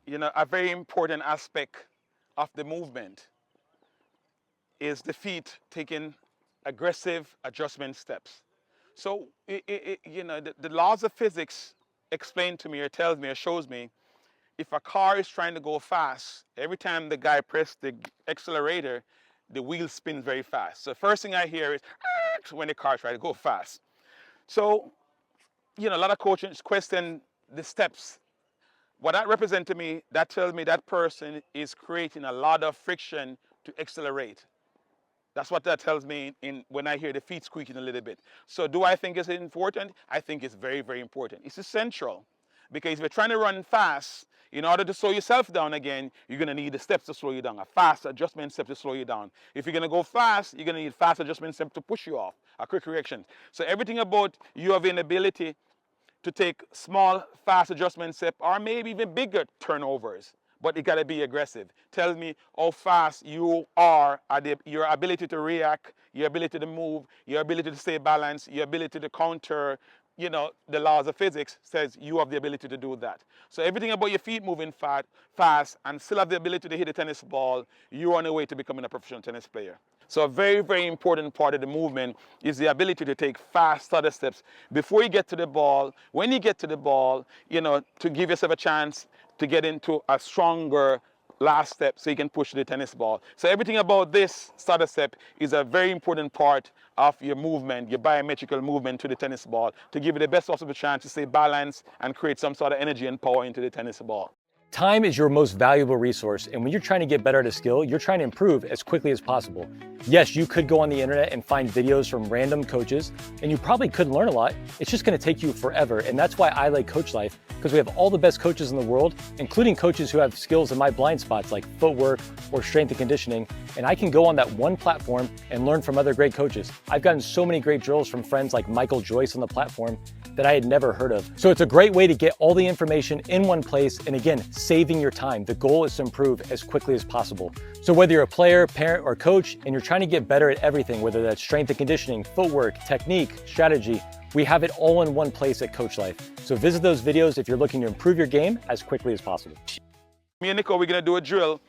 you know, a very important aspect of the movement is the feet taking aggressive adjustment steps. So, you know, the laws of physics explain to me or tells me or shows me if a car is trying to go fast, every time the guy presses the accelerator, the wheel spins very fast. So first thing I hear is when the car tries to go fast. So, you know, a lot of coaches question the steps. What that represents to me, that tells me that person is creating a lot of friction to accelerate. That's what that tells me when I hear the feet squeaking a little bit. So do I think it's important? I think it's very, very important. It's essential. Because if you're trying to run fast, in order to slow yourself down again, you're going to need the steps to slow you down, a fast adjustment step to slow you down. If you're going to go fast, you're going to need fast adjustment step to push you off, a quick reaction. So everything about you having the ability to take small, fast adjustment step or maybe even bigger turnovers, but it got to be aggressive. Tells me how fast you are, your ability to react, your ability to move, your ability to stay balanced, your ability to counter, you know, the laws of physics says you have the ability to do that. So everything about your feet moving fast and still have the ability to hit a tennis ball, you're on the way to becoming a professional tennis player. So a very, very important part of the movement is the ability to take fast stutter steps before you get to the ball. When you get to the ball, you know, to give yourself a chance to get into a stronger last step so you can push the tennis ball. So everything about this stutter step is a very important part of your movement, your biometrical movement to the tennis ball, to give you the best possible chance to stay balanced and create some sort of energy and power into the tennis ball. Time is your most valuable resource, and when you're trying to get better at a skill, you're trying to improve as quickly as possible. Yes, you could go on the internet and find videos from random coaches, and you probably could learn a lot. It's just gonna take you forever, and that's why I like Coach Life, because we have all the best coaches in the world, including coaches who have skills in my blind spots like footwork or strength and conditioning, and I can go on that one platform and learn from other great coaches. I've gotten so many great drills from friends like Michael Joyce on the platform that I had never heard of. So it's a great way to get all the information in one place, and again, saving your time. The goal is to improve as quickly as possible. So whether you're a player, parent, or coach, and you're trying to get better at everything, whether that's strength and conditioning, footwork, technique, strategy, we have it all in one place at Coach Life. So visit those videos if you're looking to improve your game as quickly as possible. Me and Nico, we're gonna do a drill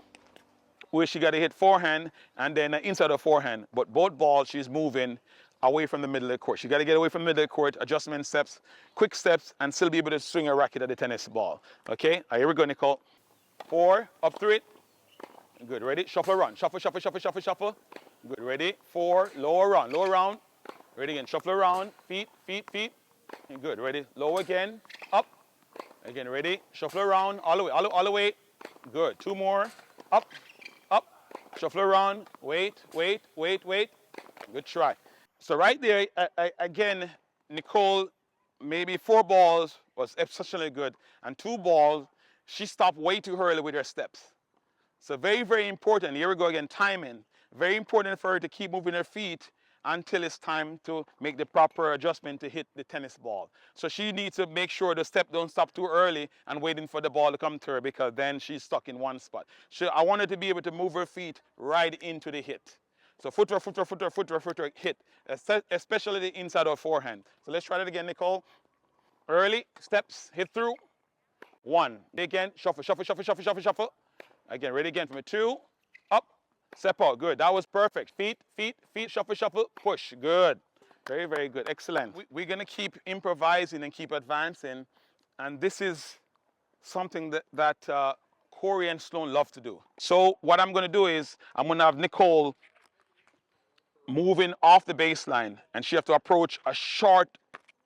where she gotta hit forehand and then inside of forehand, but both balls she's moving away from the middle of the court. She got to get away from the middle of the court, adjustment steps, quick steps, and still be able to swing a racket at the tennis ball. Okay, here we go, Nicole. 4, up through it. Good, ready? Shuffle around. Shuffle, shuffle, shuffle, shuffle, shuffle. Good, ready? 4, lower round, lower round. Ready again, shuffle around. Feet, feet, feet. And good, ready? Low again, up. Again, ready? Shuffle around, all the way, all the way. Good, 2 more. Up, up. Shuffle around. Wait, wait, wait, wait. Good try. So right there, again, Nicole, maybe 4 balls was exceptionally good, and 2 balls, she stopped way too early with her steps. So very, very important. Here we go again, timing. Very important for her to keep moving her feet until it's time to make the proper adjustment to hit the tennis ball. So she needs to make sure the step don't stop too early and waiting for the ball to come to her, because then she's stuck in one spot. So I want her to be able to move her feet right into the hit. So footwork, footwork, footwork, footwork, footwork, hit, especially the inside of forehand. So let's try that again, Nicole. Early steps, hit through. 1, again, shuffle, shuffle, shuffle, shuffle, shuffle, shuffle. Again, ready again from a 2, up, step out, good, that was perfect. Feet, feet, feet, shuffle, shuffle, push, good. Very, very good, excellent. We're gonna keep improvising and keep advancing, and this is something that Corey and Sloane love to do. So what I'm gonna do is, I'm gonna have Nicole moving off the baseline, and she have to approach a short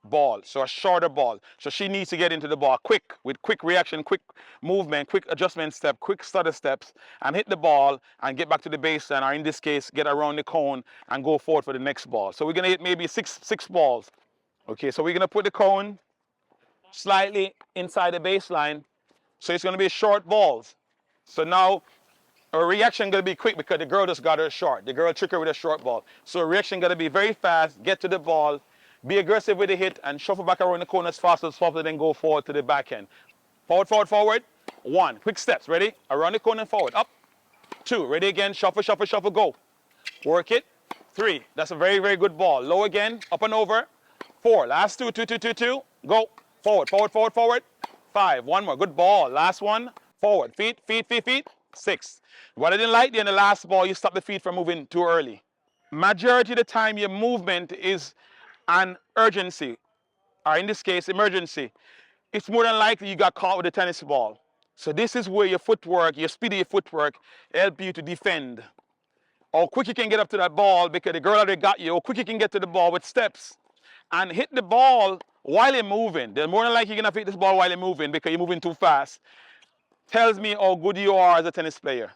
ball, so a shorter ball. So she needs to get into the ball quick, with quick reaction, quick movement, quick adjustment step, quick stutter steps, and hit the ball and get back to the baseline, or in this case, get around the cone and go forward for the next ball. So we're gonna hit maybe six balls. Okay, so we're gonna put the cone slightly inside the baseline, so it's gonna be short balls. So now, her reaction gonna be quick because the girl just got her short. The girl tricked her with a short ball. So reaction gonna be very fast, get to the ball, be aggressive with the hit, and shuffle back around the corner as fast as possible, then go forward to the backhand. Forward, forward, forward. 1, quick steps, ready? Around the corner and forward, up. 2, ready again, shuffle, shuffle, shuffle, go. Work it. 3, that's a very, very good ball. Low again, up and over. 4, last 2, 2, 2, 2, 2, go. Forward, forward, forward, forward. 5, 1 more, good ball. Last one, Forward, feet, feet, feet, feet. 6. What I didn't like in the last ball, you stop the feet from moving too early. Majority of the time, your movement is an urgency, or in this case, emergency. It's more than likely you got caught with a tennis ball. So this is where your footwork, your speed of your footwork, help you to defend. How quick you can get up to that ball because the girl already got you. How quick you can get to the ball with steps and hit the ball while you're moving. They're more than likely you're gonna hit this ball while you're moving because you're moving too fast. Tells me how good you are as a tennis player.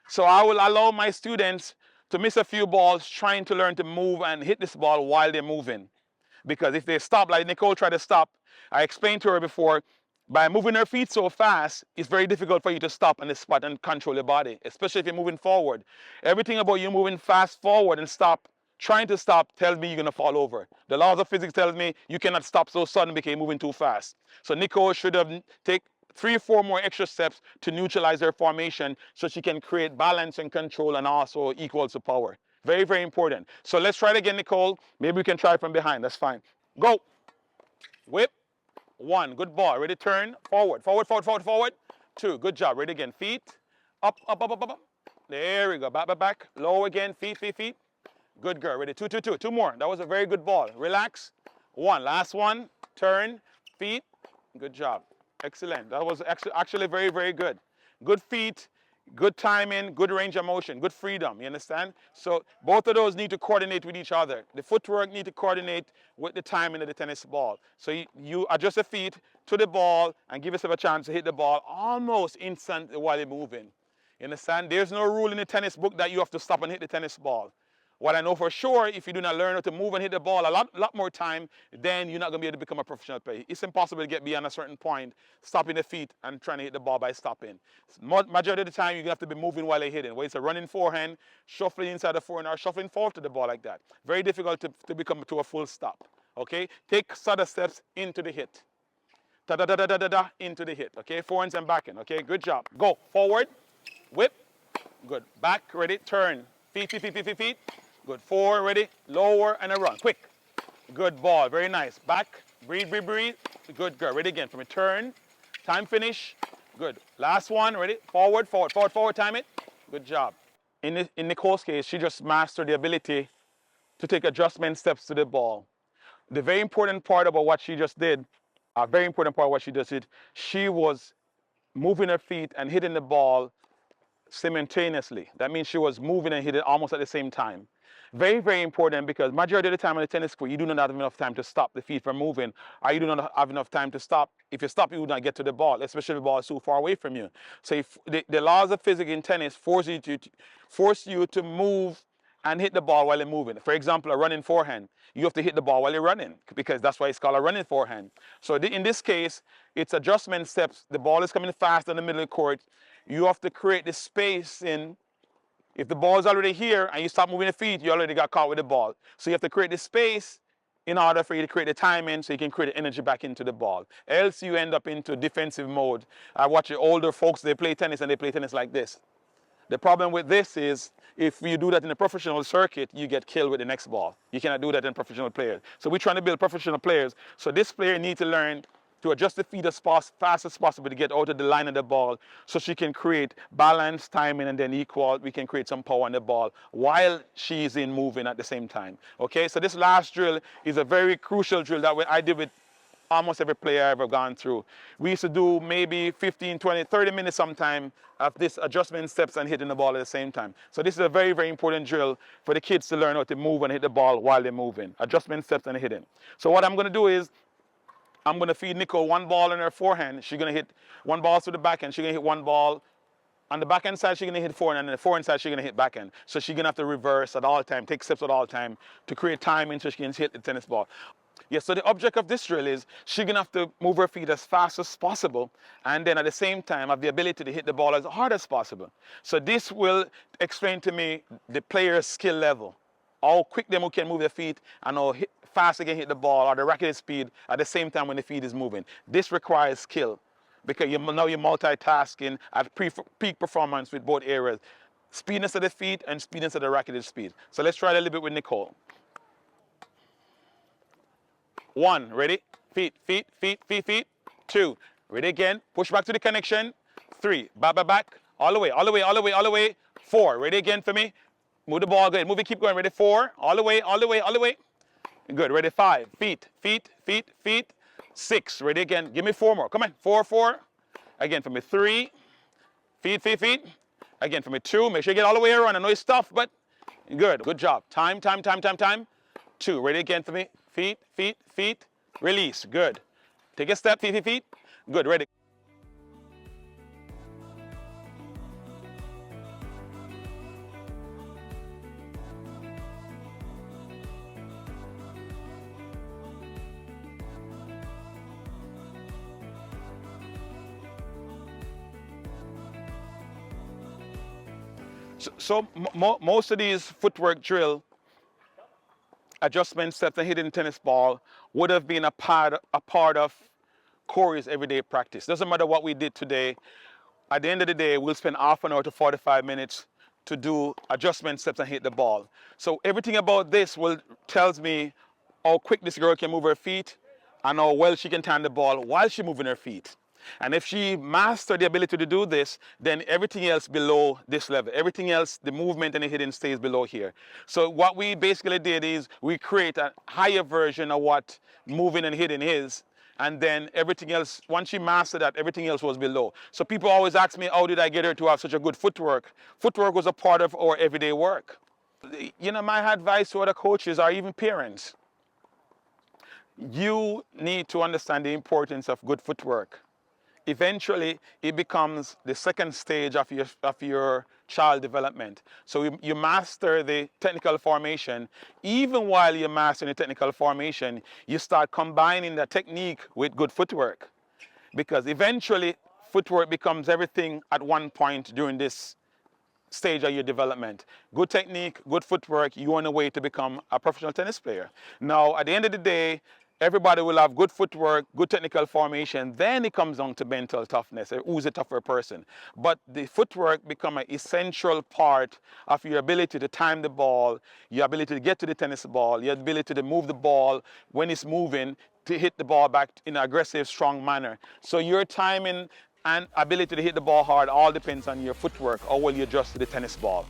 So I will allow my students to miss a few balls trying to learn to move and hit this ball while they're moving. Because if they stop, like Nicole tried to stop, I explained to her before, by moving her feet so fast, it's very difficult for you to stop on the spot and control your body, especially if you're moving forward. Everything about you moving fast forward and stop, trying to stop, tells me you're going to fall over. The laws of physics tells me you cannot stop so sudden because you're moving too fast. So Nicole should have taken 3 or 4 more extra steps to neutralize her formation so she can create balance and control and also equals to power. Very, very important. So let's try it again, Nicole. Maybe we can try from behind. That's fine. Go. Whip. 1. Good ball. Ready, turn. Forward. Forward, forward, forward, forward. 2. Good job. Ready again. Feet. Up, up, up, up, up, up. There we go. Back, back, back. Low again. Feet, feet, feet. Good girl. Ready. 2, 2, 2. 2 more. That was a very good ball. Relax. 1. Last one. Turn. Feet. Good job. Excellent. That was actually very, very good. Good feet, good timing, good range of motion, good freedom. You understand? So both of those need to coordinate with each other. The footwork need to coordinate with the timing of the tennis ball. So you adjust the feet to the ball and give yourself a chance to hit the ball almost instantly while you're moving. You understand? There's no rule in the tennis book that you have to stop and hit the tennis ball. What I know for sure, if you do not learn how to move and hit the ball a lot more time, then you're not going to be able to become a professional player. It's impossible to get beyond a certain point, stopping the feet and trying to hit the ball by stopping. Majority of the time, you're going to have to be moving while you're hitting. Whether it's a running forehand, shuffling inside the forehand, or shuffling forward to the ball like that. Very difficult to become to a full stop. Okay? Take Stutter steps into the hit. Da-da-da-da-da-da, into the hit. Okay? Forehands and backhand. Okay? Good job. Go. Forward. Whip. Good. Back. Ready. Turn. Feet, feet, feet, feet, feet, feet. Good. 4, ready, lower, and a run. Quick. Good ball. Very nice. Back. Breathe, breathe, breathe. Good girl. Ready again. From a turn. Time finish. Good. Last one. Ready. Forward, forward, forward, forward. Time it. Good job. In Nicole's case, she just mastered the ability to take adjustment steps to the ball. The very important part about what she just did, a very important part of what she just did, she was moving her feet and hitting the ball simultaneously. That means she was moving and hitting almost at the same time. Very, very important because majority of the time on the tennis court, you do not have enough time to stop the feet from moving, or you do not have enough time to stop. If you stop, you would not get to the ball, especially if the ball is too far away from you. So if the laws of physics in tennis force you to move and hit the ball while you're moving. For example, a running forehand, you have to hit the ball while you're running because that's why it's called a running forehand. So in this case, it's adjustment steps. The ball is coming fast in the middle of the court. You have to create the space in. If the ball is already here and you stop moving the feet, you already got caught with the ball. So you have to create the space in order for you to create the timing so you can create the energy back into the ball. Else you end up into defensive mode. I watch the older folks, they play tennis and they play tennis like this. The problem with this is if you do that in a professional circuit, you get killed with the next ball. You cannot do that in professional players. So we're trying to build professional players. So this player needs to learn to adjust the feet as fast as possible to get out of the line of the ball so she can create balance, timing, and then equal. We can create some power on the ball while she's in moving at the same time. Okay, so this last drill is a very crucial drill that I did with almost every player I've ever gone through. We used to do maybe 15, 20, 30 minutes sometime of this adjustment steps and hitting the ball at the same time. So this is a very, very important drill for the kids to learn how to move and hit the ball while they're moving. Adjustment steps and hitting. So what I'm going to do is I'm going to feed Nicole 1 ball in her forehand. She's going to hit 1 ball to the backhand. She's going to hit 1 ball on the backhand side. She's going to hit forehand, and on the forehand side, she's going to hit backhand. So she's going to have to reverse at all time, take steps at all time to create timing so she can hit the tennis ball. Yes, so the object of this drill is she's going to have to move her feet as fast as possible and then at the same time have the ability to hit the ball as hard as possible. So this will explain to me the player's skill level, how quick they can move their feet and how fast they can hit the ball or the racket speed at the same time when the feet is moving. This requires skill because now you're multitasking at peak performance with both areas. Speediness of the feet and speediness of the racket speed. So let's try it a little bit with Nicole. 1, ready? Feet, feet, feet, feet, feet. 2, ready again. Push back to the connection. 3, back, all the way, all the way, all the way, all the way, 4, ready again for me, move the ball, good, move it, keep going, ready, 4, all the way, all the way, all the way, good, ready, 5, feet, 6, ready again, give me 4 more, come on, 4, again for me, 3, feet, again for me, 2, make sure you get all the way around, I know it's tough, but good job, time, 2, ready again for me, feet, release, good, take a step, feet, good, ready. So most of these footwork drill adjustment steps and hitting tennis ball would have been a part of Corey's everyday practice. Doesn't matter what we did today. At the end of the day, we'll spend half an hour to 45 minutes to do adjustment steps and hit the ball. So everything about this tells me how quick this girl can move her feet and how well she can turn the ball while she's moving her feet. And if she masters the ability to do this, then everything else below this level, everything else, the movement and the hitting stays below here. So what we basically did is we create a higher version of what moving and hitting is. And then everything else, once she mastered that, everything else was below. So people always ask me, how did I get her to have such a good footwork? Footwork was a part of our everyday work. You know, my advice to other coaches or even parents, you need to understand the importance of good footwork. Eventually, it becomes the second stage of your child development. So you master the technical formation. Even while you're mastering the technical formation, you start combining the technique with good footwork. Because eventually, footwork becomes everything at one point during this stage of your development. Good technique, good footwork, you're on the way to become a professional tennis player. Now, at the end of the day, everybody will have good footwork, good technical formation. Then it comes down to mental toughness, who's a tougher person. But the footwork becomes an essential part of your ability to time the ball, your ability to get to the tennis ball, your ability to move the ball when it's moving, to hit the ball back in an aggressive, strong manner. So your timing and ability to hit the ball hard all depends on your footwork, or will you adjust to the tennis ball.